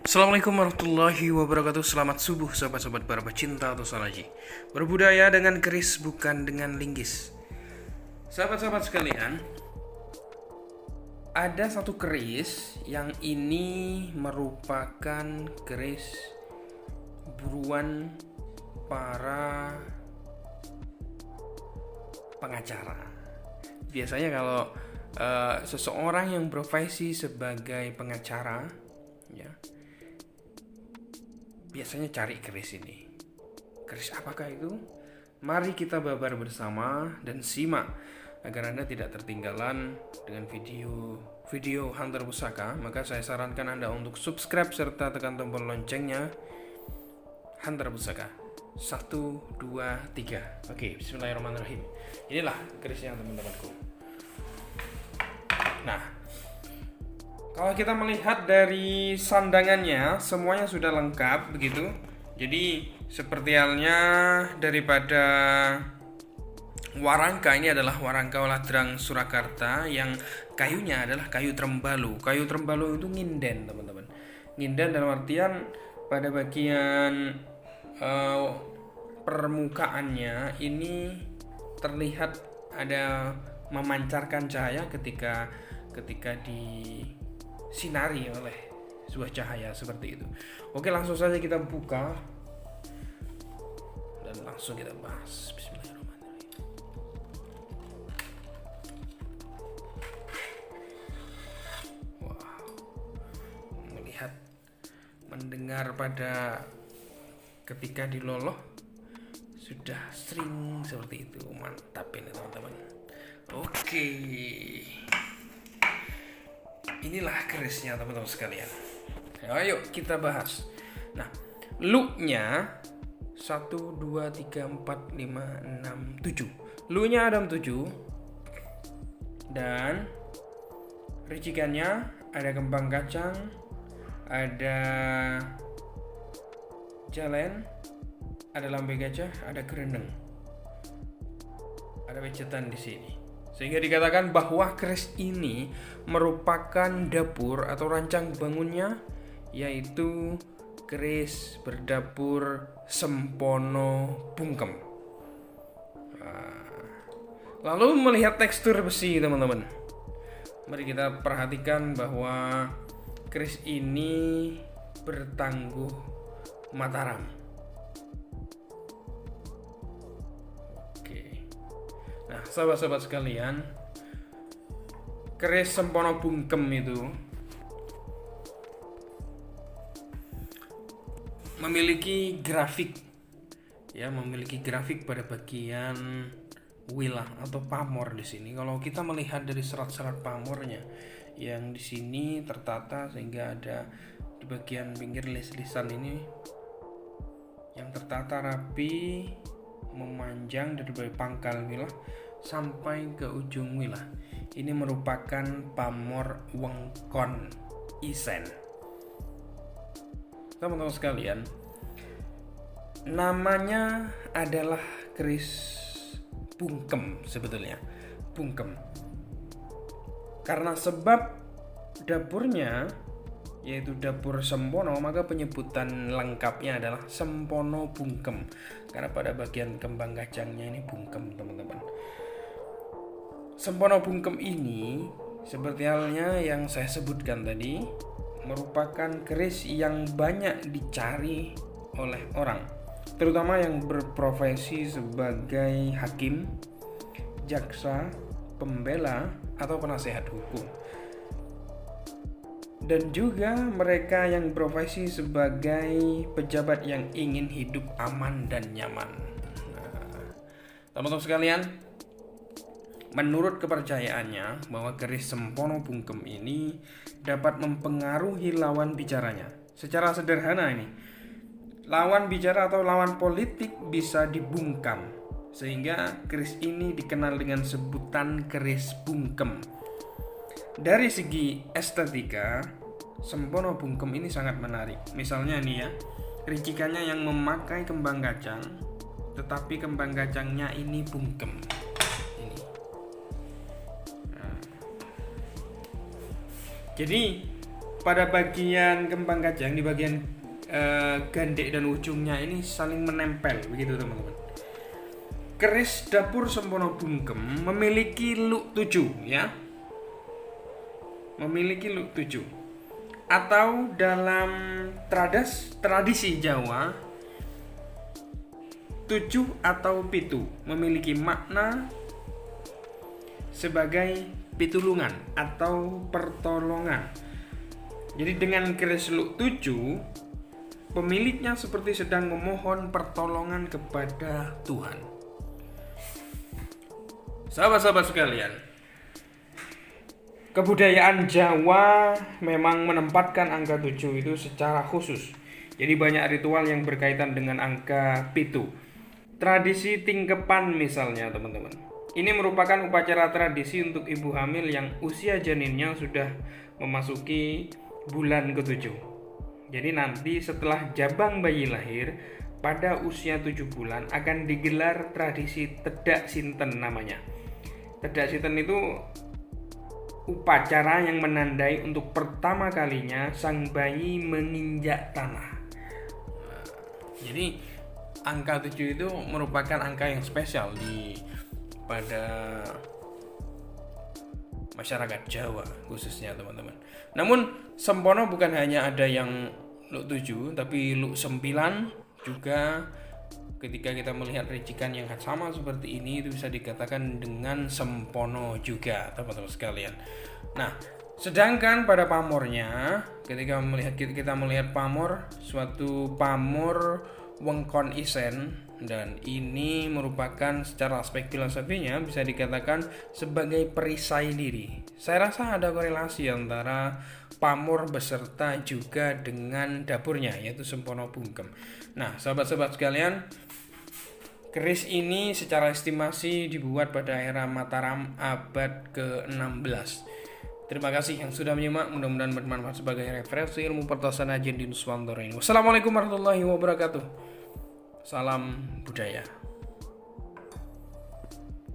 Assalamualaikum warahmatullahi wabarakatuh. Selamat subuh sobat-sobat para pecinta atau salaji. Berbudaya dengan keris bukan dengan linggis. Sahabat-sahabat sekalian, ada satu keris yang ini merupakan keris buruan para pengacara. Biasanya kalau seseorang yang profesi sebagai pengacara, ya, biasanya cari keris ini. Keris apakah itu? Mari kita babar bersama dan simak agar Anda tidak tertinggalan dengan video Hunter Pusaka. Maka saya sarankan Anda untuk subscribe serta tekan tombol loncengnya. Hunter Pusaka 1, 2, 3. Oke, bismillahirrahmanirrahim. Inilah kerisnya teman-temanku. Nah, kalau kita melihat dari sandangannya, semuanya sudah lengkap begitu. Jadi seperti halnya daripada warangka, ini adalah warangka Ladrang Surakarta yang kayunya adalah kayu trembalu. Kayu trembalu itu nginden, teman-teman. Nginden dalam artian pada bagian permukaannya ini terlihat ada memancarkan cahaya ketika disinari oleh sebuah cahaya seperti itu. Oke, langsung saja kita buka dan langsung kita bahas. Bismillahirrahmanirrahim. Wow, melihat, mendengar pada ketika diloloh sudah sering seperti itu. Mantap ini teman-teman. Oke, inilah kerisnya teman-teman sekalian. Ayo kita bahas. Nah, looknya 1, 2, 3, 4, 5, 6, 7. Looknya ada 7. Dan ricikannya ada kembang kacang, ada jalen, ada lambe gajah, ada gerendeng, ada pecetan di sini. Sehingga dikatakan bahwa keris ini merupakan dapur atau rancang bangunnya, yaitu keris berdapur Sempono Bungkem. Lalu melihat tekstur besi teman-teman, mari kita perhatikan bahwa keris ini bertangguh Mataram. Nah, sahabat-sahabat sekalian, keris Sempono Bungkem itu memiliki grafik, ya, memiliki grafik pada bagian wilah atau pamor di sini. Kalau kita melihat dari serat-serat pamornya, yang di sini tertata sehingga ada di bagian pinggir lis-lisan ini yang tertata rapi, memanjang dari pangkal wilah sampai ke ujung wilah. Ini merupakan pamor Wengkon Isen. Teman-teman sekalian, namanya adalah keris bungkem sebetulnya. Bungkem karena sebab dapurnya yaitu dapur Sempono, maka penyebutan lengkapnya adalah Sempono Bungkem karena pada bagian kembang kacangnya ini bungkem, teman-teman. Sempono Bungkem ini seperti halnya yang saya sebutkan tadi, merupakan keris yang banyak dicari oleh orang, terutama yang berprofesi sebagai hakim, jaksa, pembela, atau penasehat hukum, dan juga mereka yang profesi sebagai pejabat yang ingin hidup aman dan nyaman. Nah, teman-teman sekalian, menurut kepercayaannya bahwa keris Sempono Bungkem ini dapat mempengaruhi lawan bicaranya. Secara sederhana ini, lawan bicara atau lawan politik bisa dibungkam, sehingga keris ini dikenal dengan sebutan keris bungkem. Dari segi estetika, Sempono Bungkem ini sangat menarik. Misalnya nih ya, ricikannya yang memakai kembang kacang, tetapi kembang kacangnya ini bungkem. Ini. Nah, Jadi pada bagian kembang kacang di bagian gandek dan ujungnya ini saling menempel begitu teman-teman. Keris dapur Sempono Bungkem memiliki look 7 ya. Memiliki look 7. Atau dalam tradisi Jawa 7 atau pitu memiliki makna sebagai pitulungan atau pertolongan. Jadi dengan keris look 7 pemiliknya seperti sedang memohon pertolongan kepada Tuhan. Sahabat-sahabat sekalian, kebudayaan Jawa memang menempatkan angka 7 itu secara khusus. Jadi banyak ritual yang berkaitan dengan angka pitu. Tradisi tingkepan misalnya teman-teman. Ini merupakan upacara tradisi untuk ibu hamil yang usia janinnya sudah memasuki bulan ke-7. Jadi nanti setelah jabang bayi lahir pada usia 7 bulan akan digelar tradisi tedak sinten namanya. Tedak sinten itu upacara yang menandai untuk pertama kalinya sang bayi menginjak tanah. Jadi angka 7 itu merupakan angka yang spesial pada masyarakat Jawa khususnya teman-teman. Namun Sempono bukan hanya ada yang look 7 tapi look 9 juga. Ketika kita melihat racikan yang sama seperti ini itu bisa dikatakan dengan Sempono juga teman-teman sekalian. Nah, sedangkan pada pamornya ketika kita melihat pamor, suatu pamor wengkon isen, dan ini merupakan secara aspek filosofinya bisa dikatakan sebagai perisai diri. Saya rasa ada korelasi antara pamor beserta juga dengan dapurnya yaitu Sempono Bungkem. Nah, sahabat-sahabat sekalian, keris ini secara estimasi dibuat pada era Mataram abad ke-16. Terima kasih yang sudah menyimak, mudah-mudahan bermanfaat sebagai referensi ilmu pertasan Haji Nuswantoro ini. Wassalamualaikum warahmatullahi wabarakatuh. Salam budaya.